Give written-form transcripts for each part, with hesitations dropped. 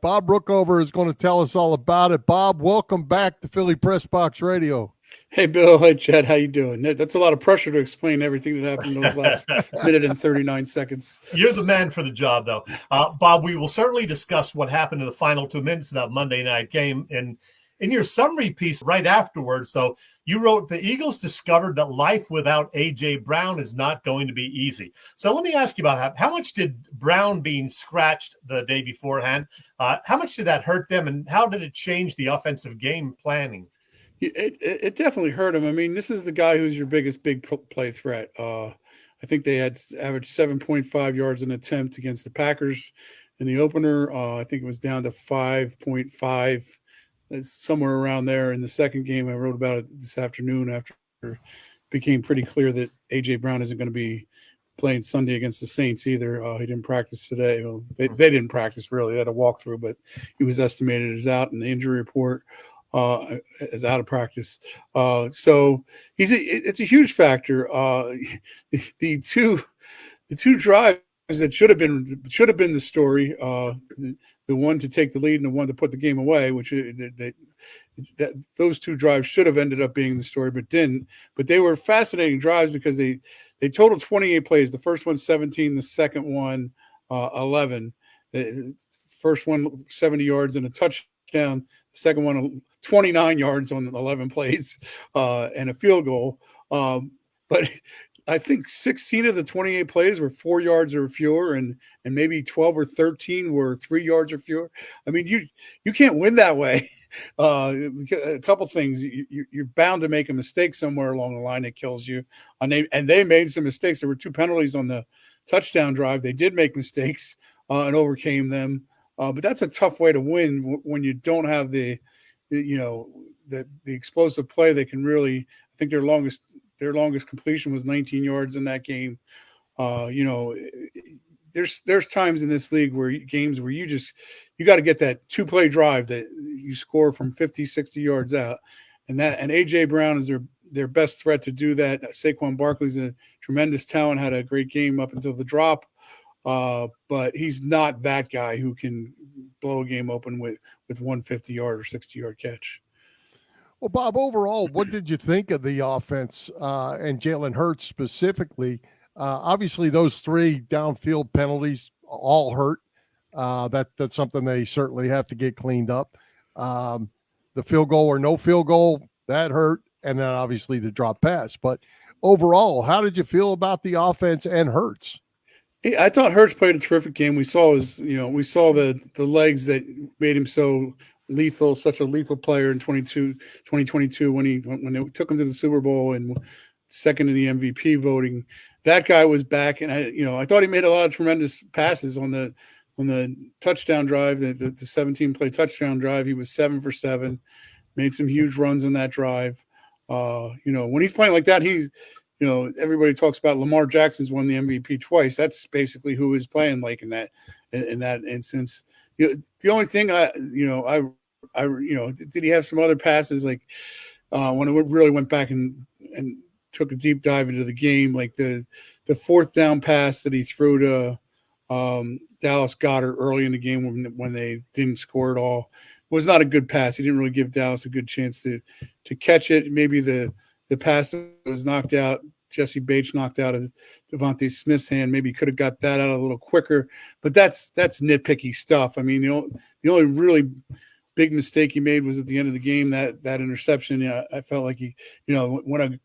Bob Brookover is going to tell us all about it. Bob, welcome back to Philly Pressbox Radio. Hey, Bill. Hey, Chet. How you doing? That's a lot of pressure to explain everything that happened in those last minute and 39 seconds. You're the man for the job, though. Bob, we will certainly discuss what happened in the final 2 minutes of that Monday night game. And in your summary piece right afterwards, though, you wrote, the Eagles discovered that life without A.J. Brown is not going to be easy. So let me ask you about that. How much did Brown being scratched the day beforehand, how much did that hurt them, and how did it change the offensive game planning? It definitely hurt him. I mean, this is the guy who's your biggest big play threat. I think they had averaged 7.5 yards an attempt against the Packers in the opener. I think it was down to 5.5. Somewhere around there. In the second game, I wrote about it this afternoon after it became pretty clear that A.J. Brown isn't going to be playing Sunday against the Saints either. He didn't practice today. Well, they didn't practice, really. They had a walkthrough, but he was estimated as out in the injury report as out of practice. So it's a huge factor. The two drives that should have been the story, the one to take the lead and the one to put the game away, which those two drives should have ended up being the story, but didn't. But they were fascinating drives because they totaled 28 plays. The first one 17, the second one 11. The first one 70 yards and a touchdown. The second one 29 yards on 11 plays and a field goal. But I think 16 of the 28 plays were 4 yards or fewer, and maybe 12 or 13 were 3 yards or fewer. I mean, you can't win that way. A couple things. You're bound to make a mistake somewhere along the line that kills you. And they made some mistakes. There were 2 penalties on the touchdown drive. They did make mistakes and overcame them. But that's a tough way to win when you don't have the explosive play that can really. I think their longest completion was 19 yards in that game. There's times in this league where you got to get that 2-play drive that you score from 50, 60 yards out. And A.J. Brown is their best threat to do that. Saquon Barkley's a tremendous talent, had a great game up until the drop. But he's not that guy who can blow a game open with 150-yard or 60-yard catch. Well, Bob, overall, what did you think of the offense and Jalen Hurts specifically? Obviously, those 3 downfield penalties all hurt. That's something they certainly have to get cleaned up. The field goal or no field goal, that hurt. And then obviously the drop pass. But overall, how did you feel about the offense and Hurts? I thought Hurts played a terrific game. We saw the legs that made him so lethal, such a lethal player in 2022 when they took him to the Super Bowl and second in the MVP voting. That guy was back, and I thought he made a lot of tremendous passes on the touchdown drive, the 17-play touchdown drive. He was 7 for 7, made some huge runs on that drive. When he's playing like that, everybody talks about Lamar Jackson's won the MVP twice. That's basically who he's playing like in that instance. The only thing did he have some other passes like when it really went back and took a deep dive into the game, like the 4th down pass that he threw to Dallas Goedert early in the game when they didn't score at all was not a good pass. He didn't really give Dallas a good chance to catch it. Maybe the pass that was knocked out, Jesse Bates knocked out of Devontae Smith's hand. Maybe he could have got that out a little quicker, but that's nitpicky stuff. I mean, the only really big mistake he made was at the end of the game, that interception. I felt like when I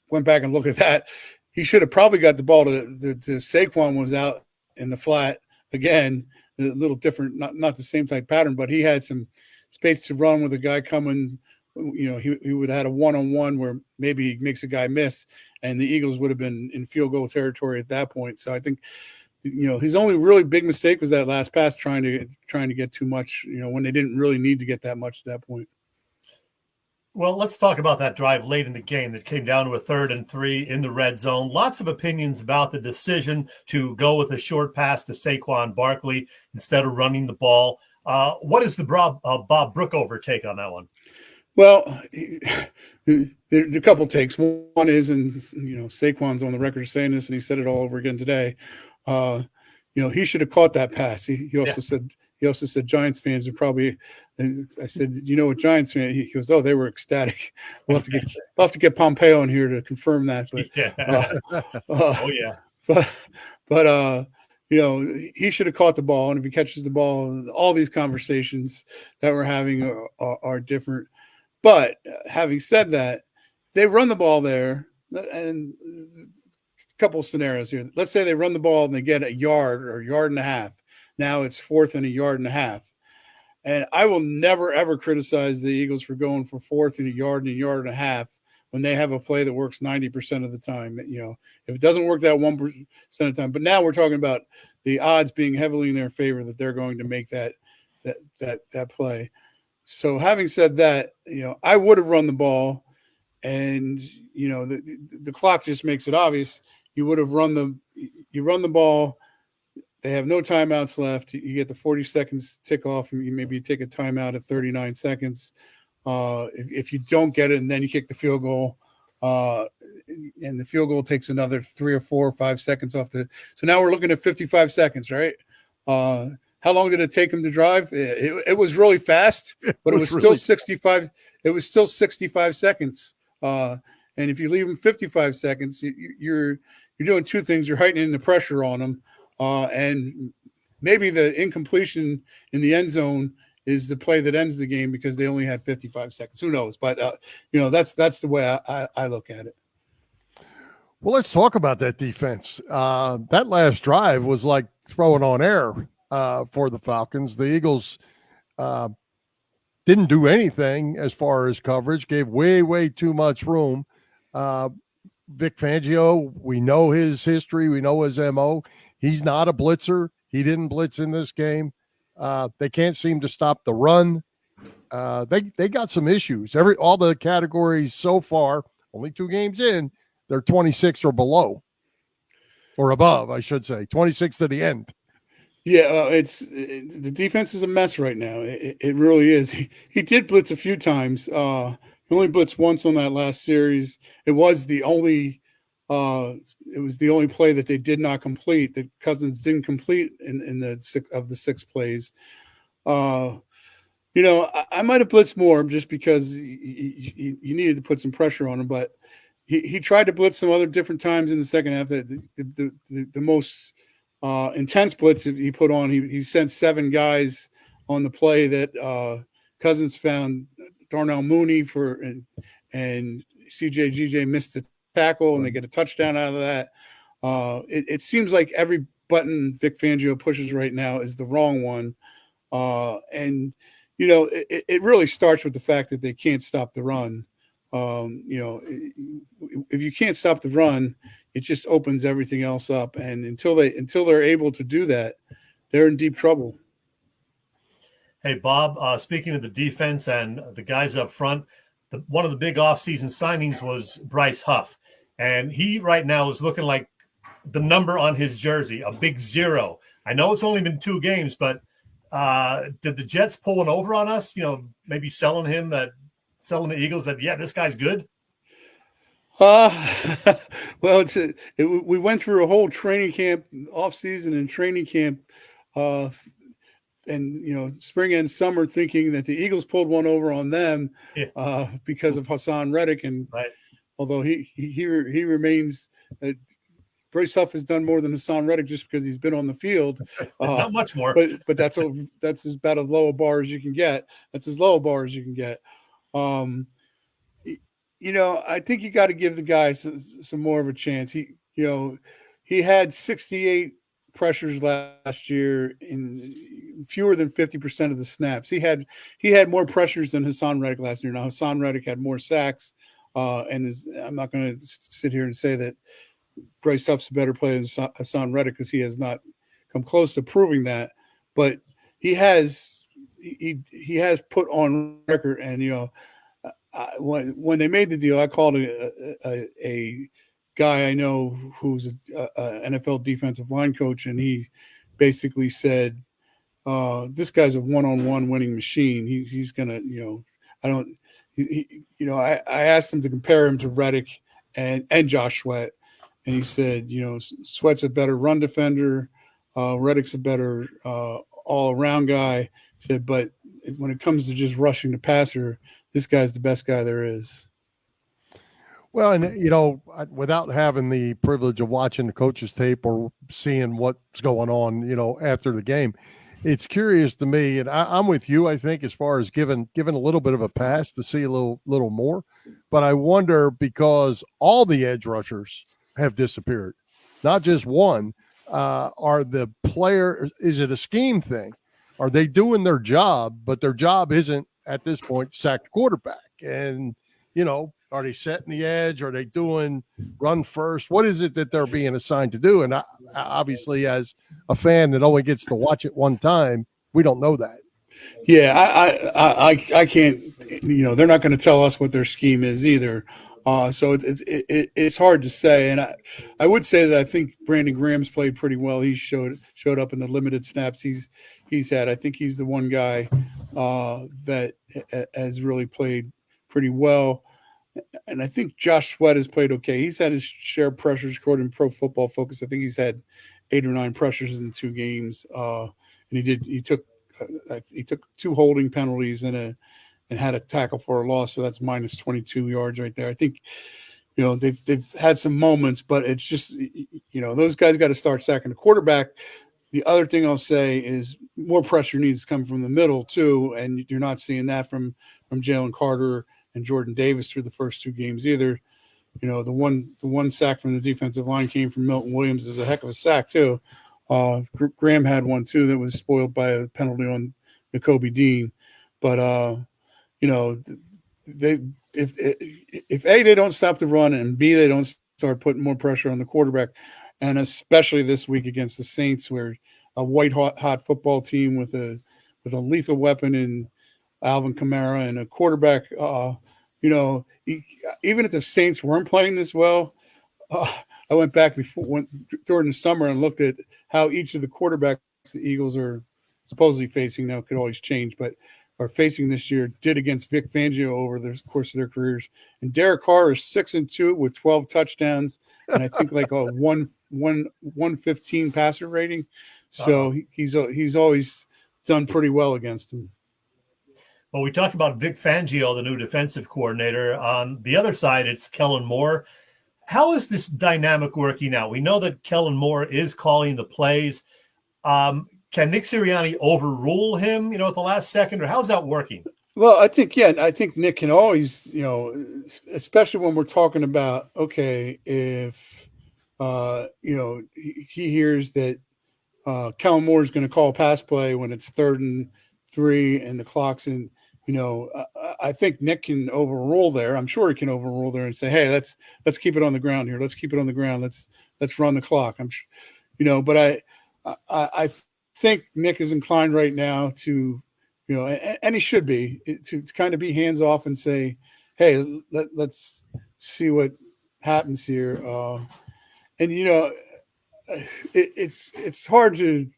went back and looked at that, he should have probably got the ball to Saquon was out in the flat again, a little different, not the same type pattern, but he had some space to run with a guy coming. He would have had a one-on-one where maybe he makes a guy miss, and the Eagles would have been in field goal territory at that point. So I think, his only really big mistake was that last pass, trying to get too much, when they didn't really need to get that much at that point. Well, let's talk about that drive late in the game that came down to a 3rd and 3 in the red zone. Lots of opinions about the decision to go with a short pass to Saquon Barkley instead of running the ball. What is the Bob Brookover take on that one? Well, there's a couple takes. One is, and Saquon's on the record saying this, and he said it all over again today. He should have caught that pass. He also said he also said Giants fans are probably. I said, you know what Giants fan? He goes, oh, they were ecstatic. We'll have to get Pompeo in here to confirm that. But oh yeah, but he should have caught the ball, and if he catches the ball, all these conversations that we're having are different. But having said that, they run the ball there, and a couple of scenarios here. Let's say they run the ball and they get a yard or a yard and a half. Now it's 4th and a yard and a half. And I will never, ever criticize the Eagles for going for 4th and a yard and a half when they have a play that works 90% of the time. If it doesn't work that 1% of the time. But now we're talking about the odds being heavily in their favor that they're going to make that play. So having said that, I would have run the ball, and the clock just makes it obvious. You would have run the ball. They have no timeouts left. You get the 40 seconds tick off, and you take a timeout at 39 seconds. If you don't get it, and then you kick the field goal, and the field goal takes another 3 or 4 or 5 seconds off so now we're looking at 55 seconds, right? How long did it take him to drive? It was really fast, but it was still 65. It was still 65 seconds. And if you leave him 55 seconds, you're doing two things. You're heightening the pressure on him, and maybe the incompletion in the end zone is the play that ends the game because they only had 55 seconds. Who knows? But that's the way I look at it. Well, let's talk about that defense. That last drive was like throwing on air for the Falcons. The Eagles didn't do anything as far as coverage, gave way too much room. Vic Fangio, we know his history. We know his MO. He's not a blitzer. He didn't blitz in this game. They can't seem to stop the run. They got some issues. All the categories so far, only 2 games in, they're 26 or below, or above, I should say, 26 to the end. Yeah, the defense is a mess right now. It really is. He did blitz a few times. He only blitzed once on that last series. It was the only play that they did not complete, that Cousins didn't complete in the 6 plays. I might have blitzed more just because you needed to put some pressure on him, but he tried to blitz some other different times in the second half. The most intense blitz he put on, he sent 7 guys on the play that Cousins found Darnell Mooney and CJ missed the tackle, and they get a touchdown out of that. It seems like every button Vic Fangio pushes right now is the wrong one. And it really starts with the fact that they can't stop the run. If you can't stop the run, it just opens everything else up. And until they're able to do that, they're in deep trouble. Hey, Bob, speaking of the defense and the guys up front, one of the big offseason signings was Bryce Huff. And he right now is looking like the number on his jersey, a big 0. I know it's only been 2 games, but did the Jets pull an over on us? Maybe selling the Eagles that, yeah, this guy's good? Well, we went through a whole training camp, off-season and training camp, and spring and summer, thinking that the Eagles pulled one over on them because of Hassan Reddick. And right. Although he remains, Bryce Huff has done more than Hassan Reddick just because he's been on the field. Not much more, but that's about as low a bar as you can get. That's as low a bar as you can get. I think you got to give the guys some more of a chance. He had 68 pressures last year in fewer than 50% of the snaps. He had more pressures than Hassan Reddick last year. Now Hassan Reddick had more sacks, I'm not going to sit here and say that Bryce Huff's a better player than Hassan Reddick because he has not come close to proving that. But he has put on record, and when they made the deal, I called a guy I know who's an NFL defensive line coach, and he basically said, "This guy's a one-on-one winning machine. He's gonna, I asked him to compare him to Reddick and Josh Sweat, and he said, Sweat's a better run defender, Reddick's a better all around guy. Said, but when it comes to just rushing the passer, this guy's the best guy there is. Well, and without having the privilege of watching the coach's tape or seeing what's going on, after the game, it's curious to me, and I'm with you. I think as far as giving a little bit of a pass to see a little more, but I wonder because all the edge rushers have disappeared, not just one. Are the player? Is it a scheme thing? Are they doing their job, but their job isn't at this point to sack the quarterback? And are they setting the edge? Are they doing run first? What is it that they're being assigned to do? And obviously, as a fan that only gets to watch it one time, we don't know that. Yeah, I can't. They're not going to tell us what their scheme is either. So it's hard to say. And I would say that I think Brandon Graham's played pretty well. He showed up in the limited snaps he's had. I think he's the one guy that has really played pretty well. And I think Josh Sweat has played okay. He's had his share of pressures, according to Pro Football Focus. I think he's had 8 or 9 pressures in the 2 games. And he took 2 holding penalties and had a tackle for a loss. So that's minus 22 yards right there. I think, they've had some moments, but it's just, those guys got to start sacking the quarterback. The other thing I'll say is more pressure needs to come from the middle too. And you're not seeing that from Jalen Carter and Jordan Davis through the first 2 games either. The one sack from the defensive line came from Milton Williams. Is a heck of a sack too. Graham had one too that was spoiled by a penalty on Nakobe Dean. But if A, they don't stop the run, and B, they don't start putting more pressure on the quarterback, and especially this week against the Saints, where a white hot football team with a lethal weapon in Alvin Kamara and a quarterback. Even if the Saints weren't playing this well, I went back during the summer and looked at how each of the quarterbacks the Eagles are supposedly facing. Now it could always change, but are facing this year did against Vic Fangio over the course of their careers. And Derek Carr is 6-2 with 12 touchdowns, and I think like a 115 passer rating. So he's always done pretty well against him. Well, we talked about Vic Fangio, the new defensive coordinator. On the other side, it's Kellen Moore. How is this dynamic working out? We know that Kellen Moore is calling the plays. Can Nick Sirianni overrule him, at the last second, or how's that working? Well, I think Nick can always, especially when we're talking about, okay, if, he hears that Kellen Moore is going to call a pass play when it's 3rd and 3 and the clock's in, I think Nick can overrule there. I'm sure he can overrule there and say, hey, let's keep it on the ground here. Let's keep it on the ground. Let's run the clock. I'm sure, but I think Nick is inclined right now to, and he should be, to kind of be hands off and say, hey, let's see what happens here. It's hard to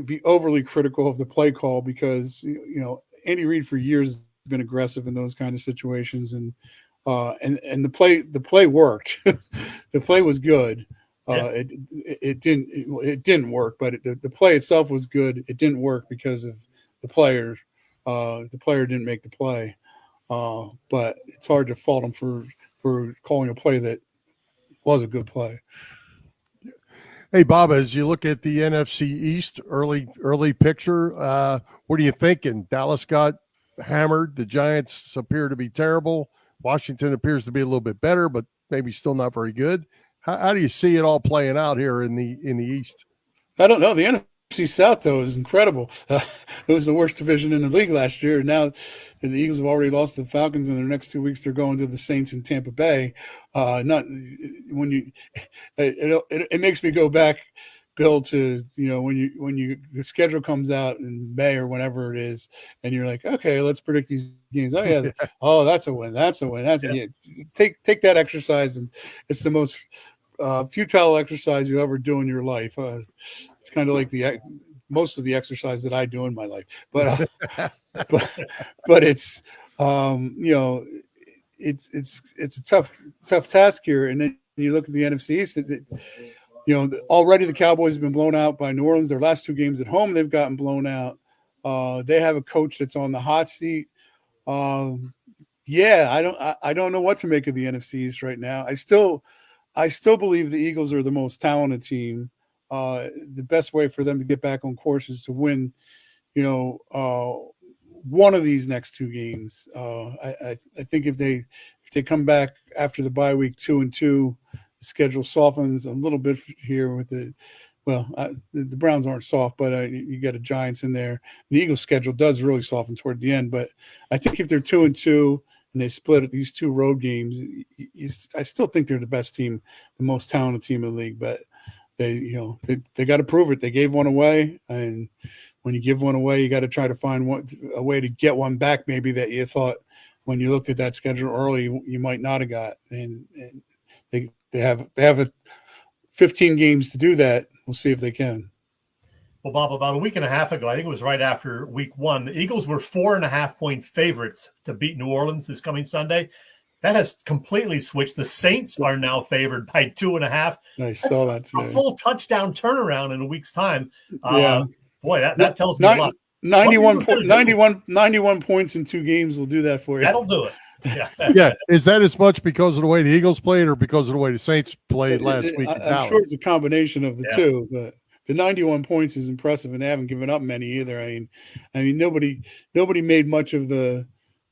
be overly critical of the play call because, Andy Reid for years has been aggressive in those kind of situations. And the play worked. The play was good. Yeah. It didn't work, but the play itself was good. It didn't work because of the player. The player didn't make the play, but it's hard to fault him for calling a play that was a good play. Hey, Bob, as you look at the NFC East early picture, what are you thinking? Dallas got hammered. The Giants appear to be terrible. Washington appears to be a little bit better, but maybe still not very good. How do you see it all playing out here in the East? I don't know. The NFC South, though, is incredible. It was the worst division in the league last year. Now the Eagles have already lost to the Falcons, and their next 2 weeks they're going to the Saints in Tampa Bay. It makes me go back, Bill, to when the schedule comes out in May or whenever it is, and you're like, okay, let's predict these games. Oh yeah, oh that's a win. That's a win. Take that exercise, and it's the most futile exercise you ever do in your life. It's kind of like most of the exercise that I do in my life, but it's it's a tough task here. And then you look at the NFC East. already the Cowboys have been blown out by New Orleans. Their last 2 games at home, they've gotten blown out. They have a coach that's on the hot seat. I don't know what to make of the NFC East right now. I still believe the Eagles are the most talented team. The best way for them to get back on course is to win, one of these next 2 games. I think if they come back after the bye week 2-2, the schedule softens a little bit here with the Browns aren't soft, but you got a Giants in there. The Eagles' schedule does really soften toward the end, but I think if they're 2-2 and they split these 2 road games, I still think they're the best team, the most talented team in the league. But they got to prove it. They gave one away, and when you give one away, you got to try to find a way to get one back, maybe that you thought when you looked at that schedule early you might not have got. And they have 15 games to do that. We'll see if they can. Well, Bob, about a week and a half ago, I think it was right after week 1, the Eagles were 4.5-point favorites to beat New Orleans this coming Sunday. That has completely switched. The Saints are now favored by 2.5. I saw that today. A full touchdown turnaround in a week's time. Boy, that tells me a lot. 91 points in 2 games will do that for you. That'll do it. Yeah. Yeah. Is that as much because of the way the Eagles played or because of the way the Saints played last week? I'm sure it's a combination of the two, but the 91 points is impressive, and they haven't given up many either. I mean, nobody made much of the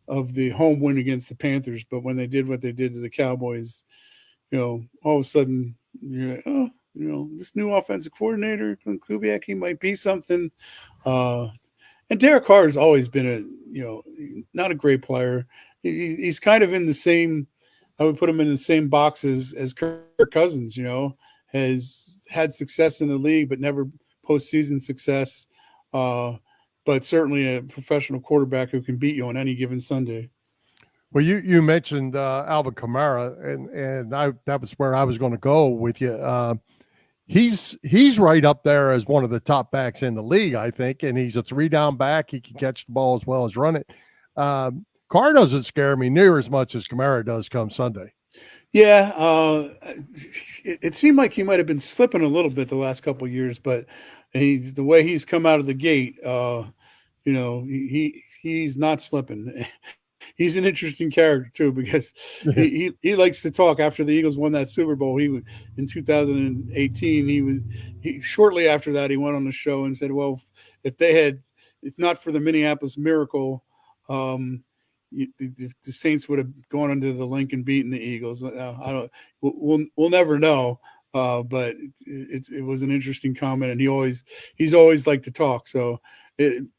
home win against the Panthers, but when they did what they did to the Cowboys, all of a sudden, this new offensive coordinator, Kubiak, he might be something. And Derek Carr has always been not a great player. He's kind of in the same, I would put him in the same box as Kirk Cousins, has had success in the league, but never postseason success. But certainly a professional quarterback who can beat you on any given Sunday. Well, you mentioned Alvin Kamara, and that was where I was going to go with you. He's right up there as one of the top backs in the league, I think, and he's a 3-down back. He can catch the ball as well as run it. Carr doesn't scare me near as much as Kamara does come Sunday. Yeah, it seemed like he might have been slipping a little bit the last couple of years, but the way he's come out of the gate, he's not slipping. He's an interesting character too, because he likes to talk. After the Eagles won that Super Bowl, in 2018, shortly after that he went on the show and said, "Well, if not for the Minneapolis Miracle, the Saints would have gone under the link and beaten the Eagles." We'll never know, but it was an interesting comment, and he's always liked to talk. So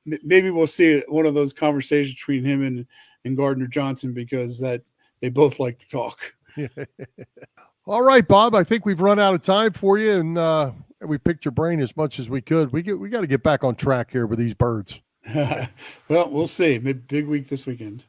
maybe we'll see one of those conversations between him and Gardner Johnson, because they both like to talk. All right, Bob, I think we've run out of time for you, and we picked your brain as much as we could. We got to get back on track here with these birds. Well, we'll see. Big week this weekend.